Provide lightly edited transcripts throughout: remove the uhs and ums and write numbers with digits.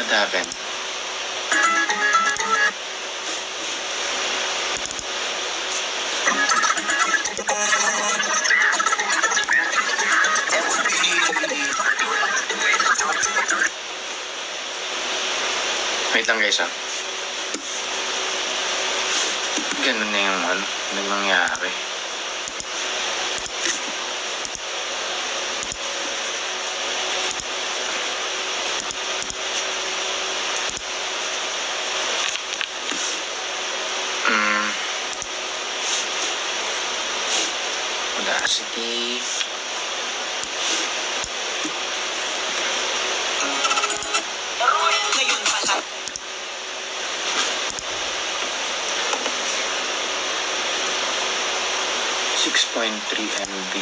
What happened? Wait lang guys Ganun na yung nangyayari. Audacity. Ngayon pa lang. 6.3 MB.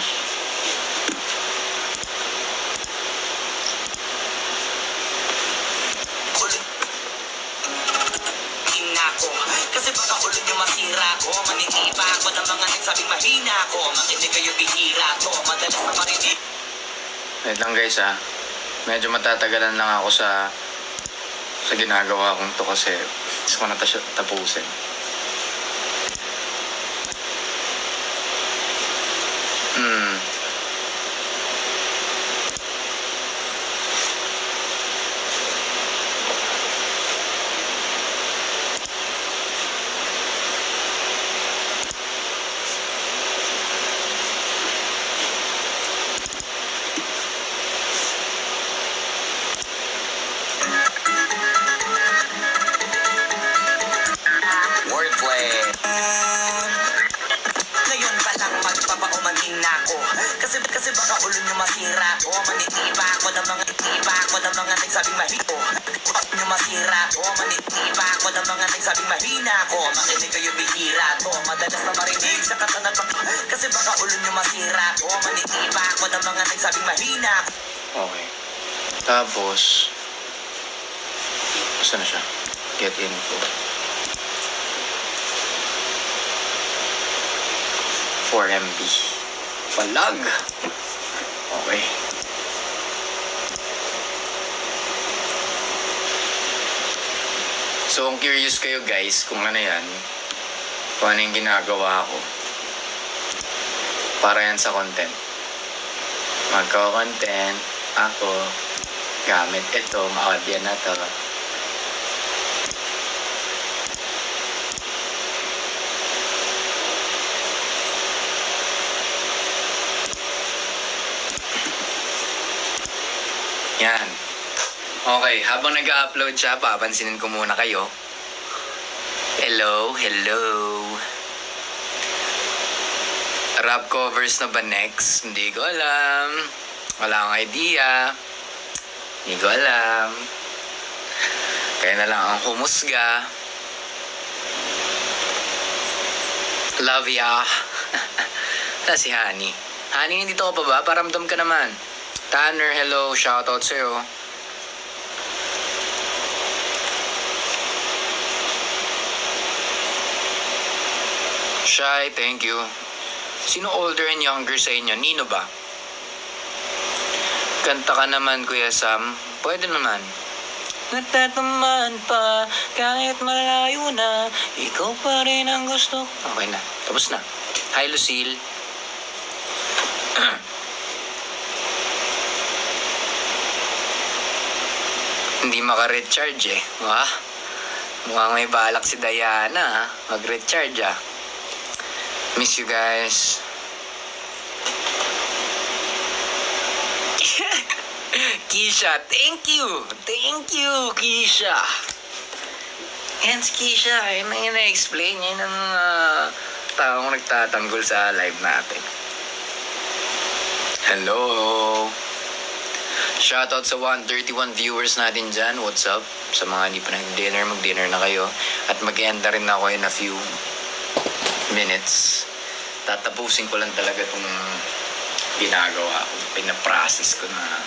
Kasi baka ulo nyo masira ko. Manitiba ako ng mga nagsabing mahina ko. Makinig kayo bihira ko. Madalas na marinig. Wait lang guys medyo matatagalan lang ako sa ginagawa kong to kasi gusto ko na tapusin. Wordplay. Ngayon pa lang magpapaumanhin na ako. Kasi baka ulo nyo masira ko. Manitiba ako ng mga nagsabing mahito. Nyo masira ko. Manitiba ako ng mga nagsabing mahina ko. Makinig kayo bihira ko. Madalas na marinig sa katanan pa. Kasi baka ulo nyo masira ko. Manitiba ako ng mga nagsabing mahina. Okay. Tapos saan na siya? Get info. 4 MB. Palag! Okay. So, kung curious kayo guys, kung ano yan, kung ano yung ginagawa ko, para yan sa content. Magko-content ako gamit ito, ma-audio na to. Yan. Okay, habang nag-upload siya, papansinin ko muna kayo. Hello. Rap covers na ba next? Hindi ko alam. Wala akong idea. Hindi ko alam. Kaya na lang ang humusga. Love ya. Ito si Honey. Honey, nandito ka pa ba? Paramdam ka naman. Tanner, hello. Shoutout sa'yo. Shy, thank you. Sino older and younger sa inyo? Nino ba? Kanta ka naman, Kuya Sam. Pwede naman. Natatamaan pa, kahit malayo na, ikaw pa rin ang gusto. Okay na, tapos na. Hi, Lucille. Hindi maka-recharge Wah, mukhang may balak si Diana mag-recharge Miss you guys. Kisha, thank you, Kisha. Yan si Kisha, yun ang ina-explain. Yan ang taong nagtatanggol sa live natin. Hello. Shoutout sa 131 viewers natin dyan. What's up? Sa mga hindi pa nag-dinner, mag-dinner na kayo. At mag-end na rin ako in a few minutes. Tatapusin ko lang talaga itong ginagawa ko. Pinaprocess ko na.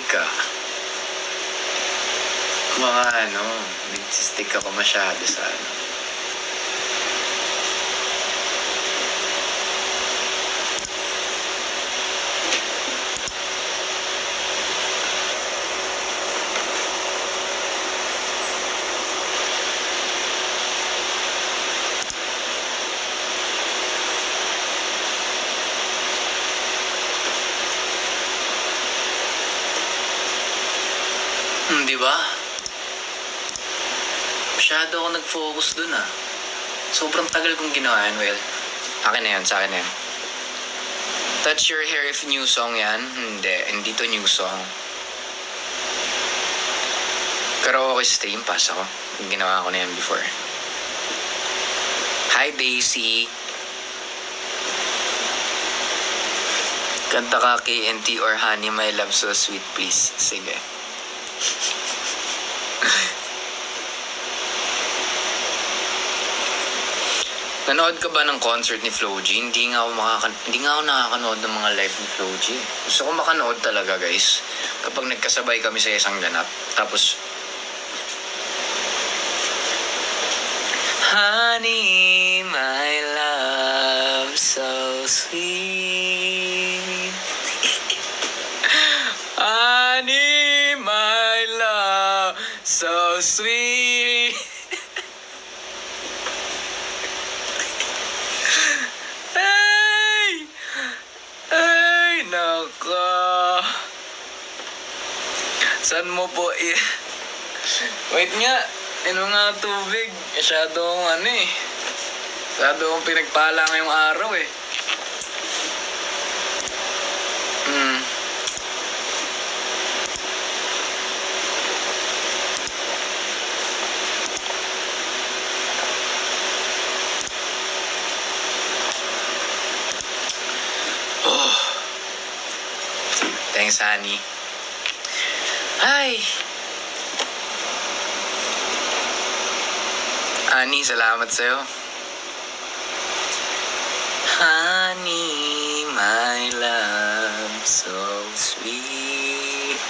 ka. Mga nag-stick ako masyado sa di ba? Masyado ako nag-focus dun Sobrang tagal kong ginawa yan. Well, akin na yan, sa akin na yan. Touch Your Hair if new song yan. Hindi to new song. Karaoke stream, pass ako. Ginawa ko na yan before. Hi, Daisy. Kanta ka KNT or Honey, My Love So Sweet, please. Sige. Nanood ka ba ng concert ni Flo G? Hindi nga ako nakakanood ng mga live ni Flo G. Gusto ko makanood talaga, guys. Kapag nagkasabay kami sa isang ganap. Tapos, Honey, my love, so sweet. Honey, my love, so sweet. Ay, naka. Saan mo po Wait nga, nga tubig. Masyadong Masyadong pinagpala ngayong araw Thanks, honey. Hi! Honey, salamat sa'yo. Honey, my love, so sweet.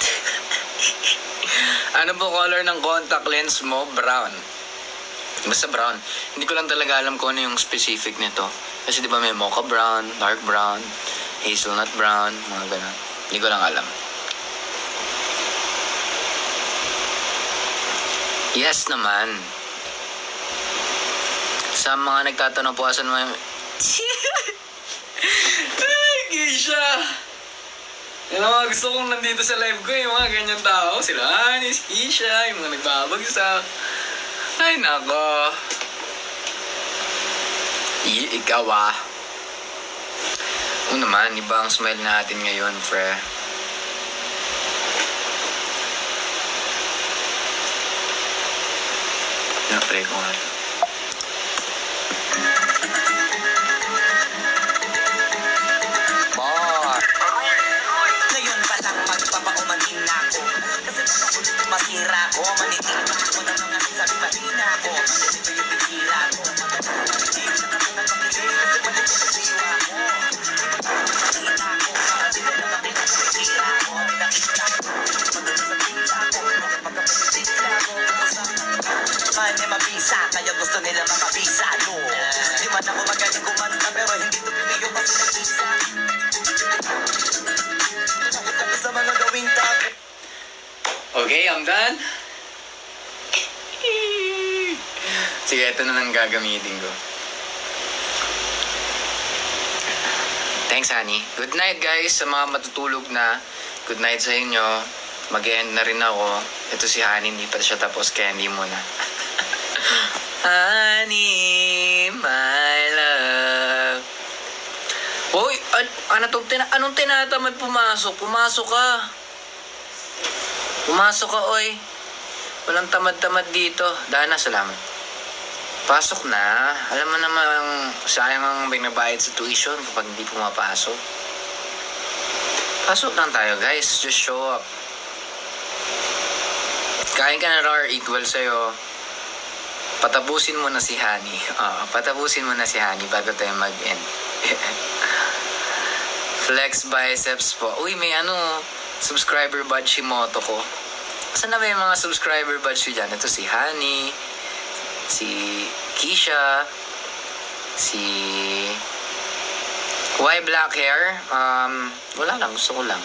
Ano po color ng contact lens mo? Brown. Basta brown. Hindi ko lang talaga alam kung ano yung specific nito. Kasi di ba may mocha brown, dark brown, hazelnut brown, mga ganun. Hindi ko lang alam. Yes naman. Sa mga nagtatanong po, asan mo yung... Ay, Keisha! Yan ang mga gusto kong nandito sa live ko, yung mga ganyan tao. Sila, si Keisha, yung mga nagbabagsak. Ay, nako. Ikaw Oo naman, iba ang smile natin ngayon, fre. Na-play ko nga. Ngayon pa lang magpapaumanhin na ako. Kasi baka ulit masira ko. Manitiba ko ng mga sabi mahina ko. Manitiba yung bigila ko. Manitiba siya na mga pamilya. Kasi manitiba ko. Nakita ko. Hindi na naman pinagpapitira ko. Nakita ko. Madali sa tila ko. Magpapitira ko. Kanya mabisa. Kaya gusto nila makabisa ko. Di man ako magaling kumanta. Pero hindi to tumiyo kasi nabisa. Sa mga gawing tabi. Okay, I'm done. Sige, ito na lang gagamitin ko. Thanks, honey. Good night, guys. Sa mga matutulog na, good night sa inyo. Mag-end na rin ako. Ito si Honey, hindi pa siya tapos, kaya hindi muna. Honey, my love. Hoy, anong tinatamad pumasok? Pumasok ka. Pumasok ka, oy. Walang tamad-tamad dito. Dana, salamat. Pasok na. Alam mo naman, sayang ang binabayad sa tuition kapag hindi pumapasok. Pasok lang tayo, guys. Just show up. Kain ka na raw or eat well sa'yo. Patapusin mo na si Honey. Patapusin mo na si Honey bago tayo mag-end. Flex biceps po. Uy, may subscriber badge si Moto ko. Saan na ba yung mga subscriber badge ko dyan? Ito si Honey, si Keisha, si Why Black Hair. Wala lang, gusto ko lang.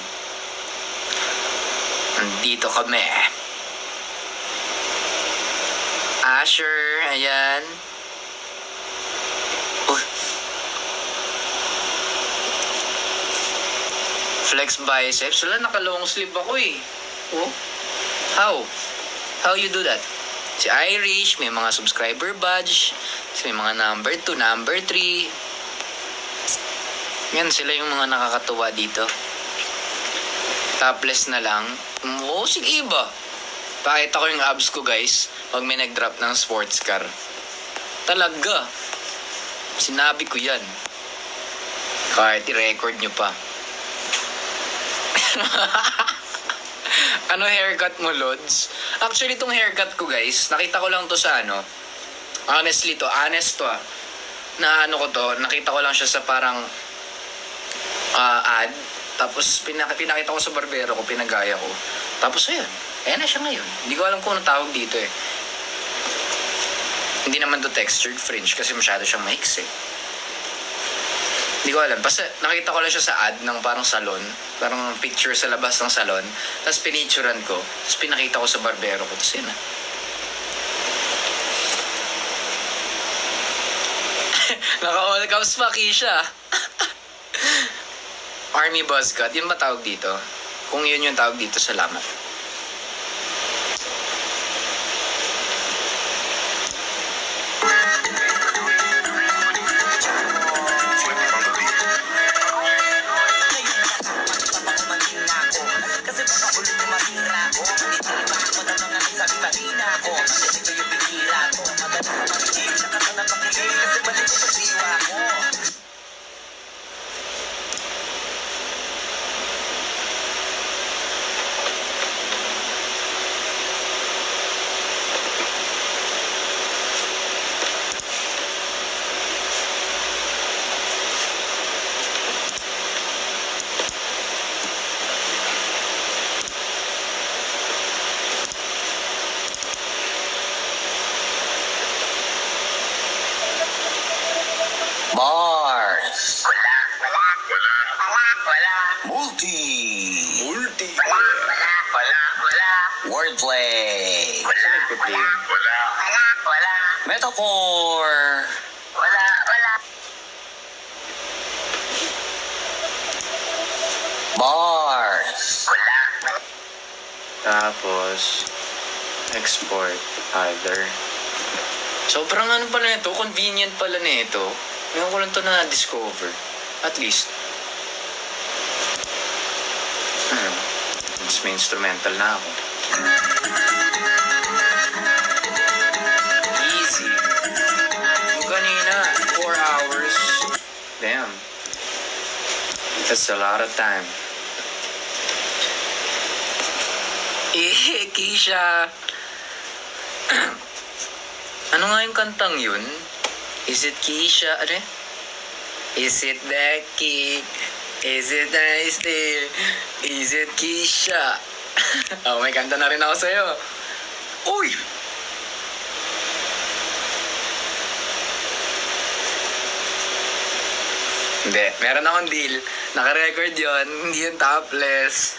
Nandito kami. Asher, ayan. Flex biceps. Wala, naka-long sleeve ako eh. Oh? How? How you do that? Si Irish, may mga subscriber badge. May mga number 2, number 3. Yan, sila yung mga nakakatuwa dito. Topless na lang. Oh, sige ba? Pakita ko yung abs ko, guys. Pag may nag-drop ng sports car. Talaga. Sinabi ko yan. Kahit i-record nyo pa. Ano haircut mo, Lods? Actually, itong haircut ko, guys, nakita ko lang to sa honest to na ano ko to, nakita ko lang siya sa parang ad. Tapos pinakita ko sa barbero ko, pinagaya ko. Tapos ayan na siya ngayon. Hindi ko alam kung anong tawag dito eh. Hindi naman to textured fringe kasi masyado siyang maiksi. Hindi ko alam. Basta nakita ko lang siya sa ad ng parang salon. Parang picture sa labas ng salon. Tapos pinicturan ko. Tapos pinakita ko sa barbero ko. Tapos yun na. Naka-all caps pa, Keisha. Army buzz cut. Yun ba tawag dito? Kung yun yung tawag dito, salamat. Kasi baka ulo nyo masira ko. Manitiba ako ng mga nagsabing mahina ko. Marinig ko yung bihira ko. Magaling ko makinig, saka ka na makinig. Kasi balik ko sa diwa ko. Mars. Wala. Multi. Wordplay. Metaphor. Mars. Tapos, export other. Sobrang ano pala nito, convenient pala nito. Ngayon ko lang ito na-discover. At least. Mas may instrumental na ako. Easy. Yung kanina, 4 hours. Damn. That's a lot of time. Keisha. Ano nga yung kantang yun? Is it Keisha? Ano eh? Is it Becky? Is it nice day? Is it Keisha? Oh, may kanta na rin ako sa'yo. Uy! Hindi, meron akong deal. Naka-record yun. Hindi yung topless.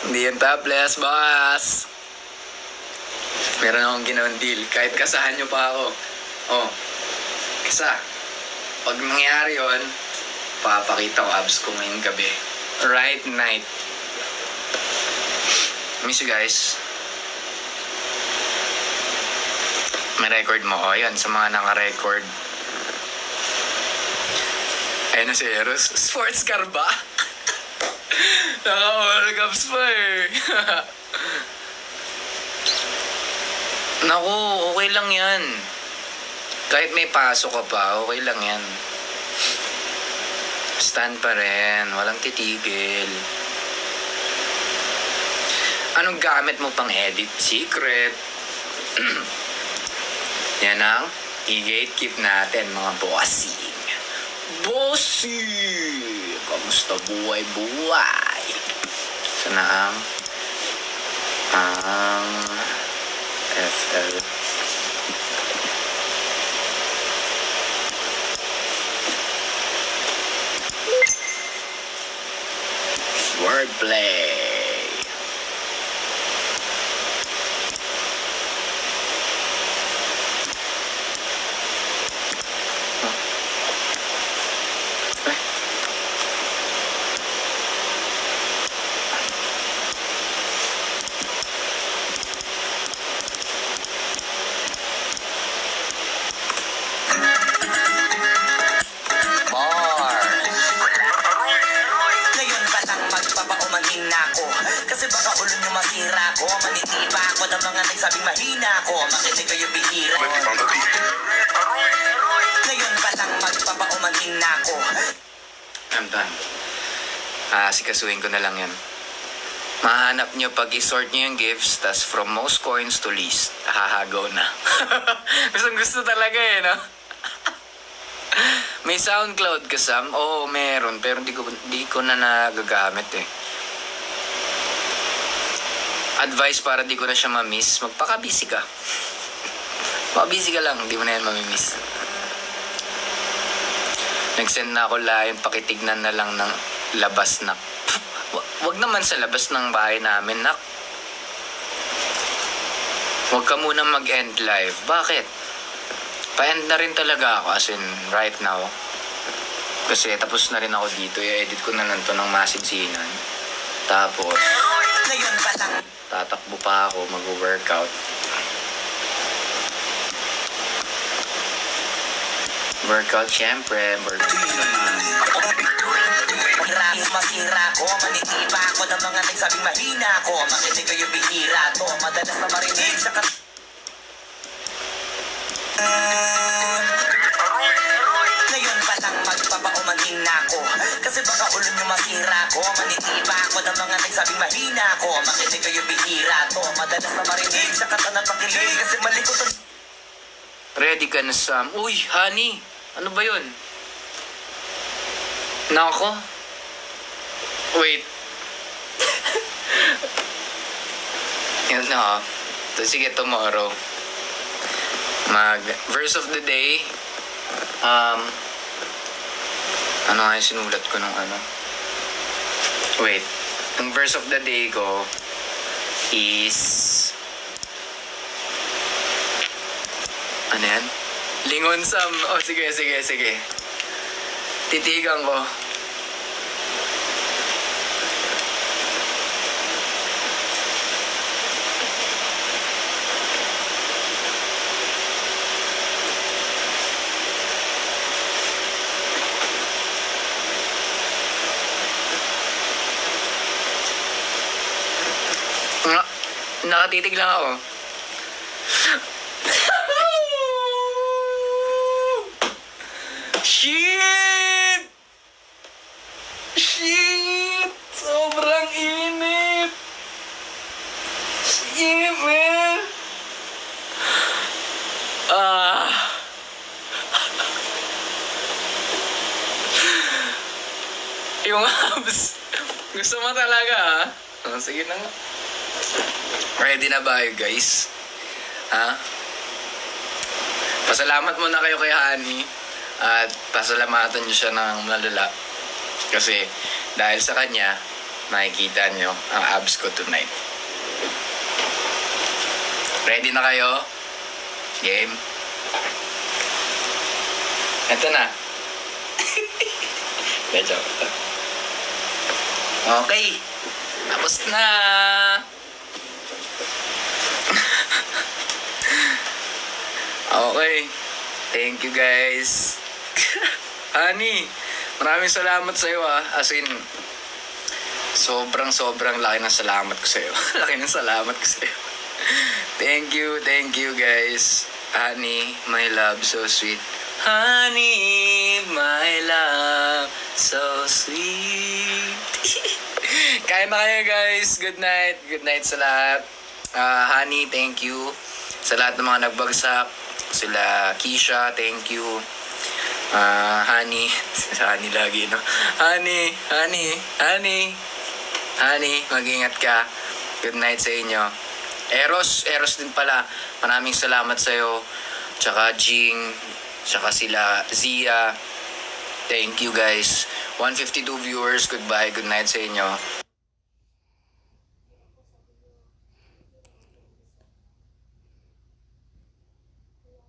Hindi yung topless, boss. Meron akong ginawang deal. Kahit kasahan nyo pa ako. Oh, kasa. Pag mangyari yun, papakita ko abs ko ngayong gabi. Right night. Miss you guys. May record mo. Oh, yan. Sa mga naka-record. Ayun na si Eros. Sports car ba? Naka-all caps pa eh. Naku, okay lang yan. Kahit may pasok ka pa, okay lang yan. Stand pa rin, walang titigil. Anong gamit mo pang edit? Secret. Yan ang i-gatekeep natin, mga bossing. Bossy! Kamusta buhay-buhay? Sana ang FL Wordplay. Mars. Ngayon pa lang magpapaumanhin na ako. Kasi baka ulo nyo masira ko. Manitipa ako ng mga nagsabing mahina ko. Makinig kayo bihira. Ngayon pa lang magpapaumanhin na ako. I'm done. Sikasuhin ko na lang yan. Mahanap nyo pag i-sort nyo yung gifts, tas from most coins to least, hahagaw na. Gustong gusto talaga eh, no? May SoundCloud ka, Sam? Oo, meron. Pero di ko na nagagamit eh. Advice para di ko na siya ma-miss, magpaka-busy ka. Paka-busy ka lang, di mo na yan mamimiss. Nag-send na ako layon, pakitignan na lang ng labas na. Wag naman sa labas ng bahay namin, nak. Wag ka muna mag-end live. Bakit? Pa-end na rin talaga ako, as in, right now. Kasi tapos na rin ako dito. I-edit ko na lang to ng masinsinan. Tapos, Ngayon pa lang tatakbo pa ako, mag-workout. Workout, syempre. Masira ko, manitipa ako ng mga nagsabing mahina ko. Makinig kayo bihira to. Madalas na marinig sa Ngayon pa lang magpapaumanhin na ako. Kasi baka ulo nyo masira ko. Manitipa ako ng mga nagsabing mahina ko. Makinig kayo bihira to. Madalas na marinig sa kata ng pakilig. Kasi mali ko to. Ready ka na, Sam? Uy, honey! Ano ba yun? Nako? Wait. Yun na, sige, tomorrow. Verse of the day. Ano nga yung sinulat ko nung ano? Wait. Ang verse of the day ko is... Ano yan? Lingon, Sam. Oh, sige. Titigan ko. Nakatitig lang ako. Shit! Sobrang init! Shit, man! Yung abs. Gusto mo talaga, ha? Oh, sige na nga. Ready na ba kayo, guys? Ha? Pasalamat muna kayo kay Honey. At pasalamatan niyo siya ng malala. Kasi dahil sa kanya, makikita niyo ang abs ko tonight. Ready na kayo? Game? Ito na. Medyo. Okay. Tapos na. Okay. Thank you, guys. Honey, maraming salamat sa'yo, ha. As in, sobrang laki ng salamat ko sa'yo. Laki ng salamat ko sa'yo. Thank you, guys. Honey, my love, so sweet. Honey, my love, so sweet. Kaya na kayo, guys. Good night. Good night sa lahat. Honey, thank you. Sa lahat ng mga nagbagsak. Sila Keisha, thank you. Honey. Sa honey lagi, no? Honey, mag-ingat ka. Good night sa inyo. Eros din pala. Maraming salamat sa'yo. Tsaka Jing. Tsaka sila Zia. Thank you guys. 152 viewers. Goodbye. Good night sa inyo.